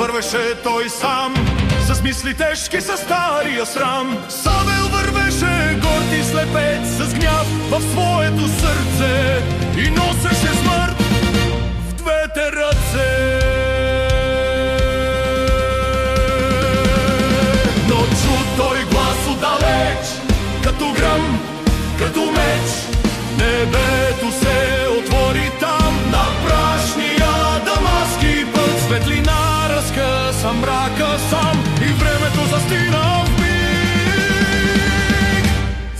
вървеше той сам, с мисли тежки, със стария срам. Савел вървеше горд и слепец, с гняв в своето сърце, и носеше смърт в двете ръце. Но чу той глас отдалеч, като гръм, като меч. Небето се отвори там, на прашния дамаски път. Светлина разкъса мрака сам, и времето застина в миг.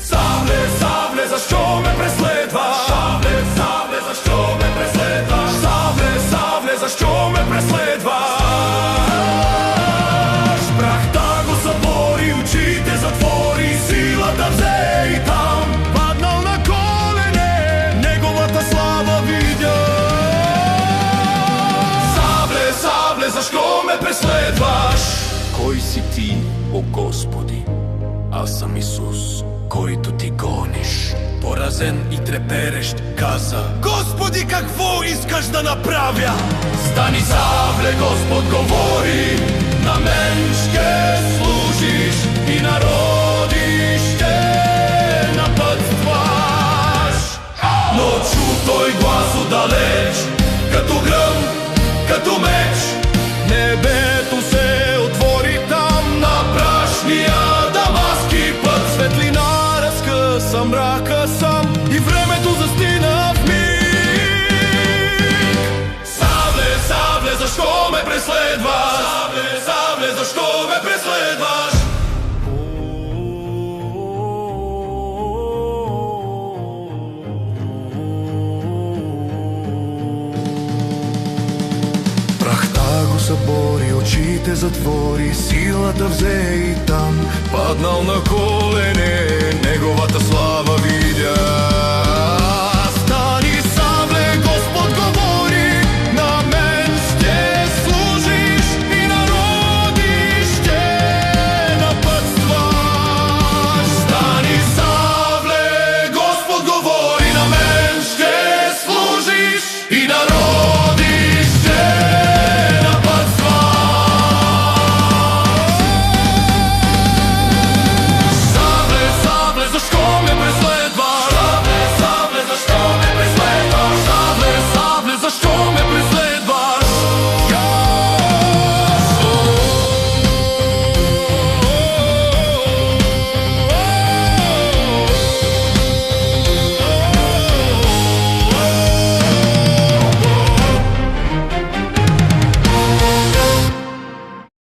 Савле, Савле, защо ме преследваш? Савле, Савле, защо ме преследваш? Савле, Савле, защо ме преследваш? Прахта го събори, очите затвори, силата взе и там. Паднал на колене, неговата слава видя. Савле, Савле, защо ме преследваш? Кой си ти, о Господи? Аз съм Исус, който ти гониш. Поразен и треперещ каза: Господи, какво искаш да направя? Стани, Савле, Господ говори, на мен ще служиш и народи ще напътстваш. Но чу той глас отдалеч, като гръм, като меч. Небето се отвори там, на прашния дамаски път. Светлина разкъса мрака сам, и времето застина в миг. Савле, Савле, защо ме преследваш? Савле, Савле, защо ме преследваш? Прахта го събори, очите затвори, силата взе и там. Паднал на колене, неговата слава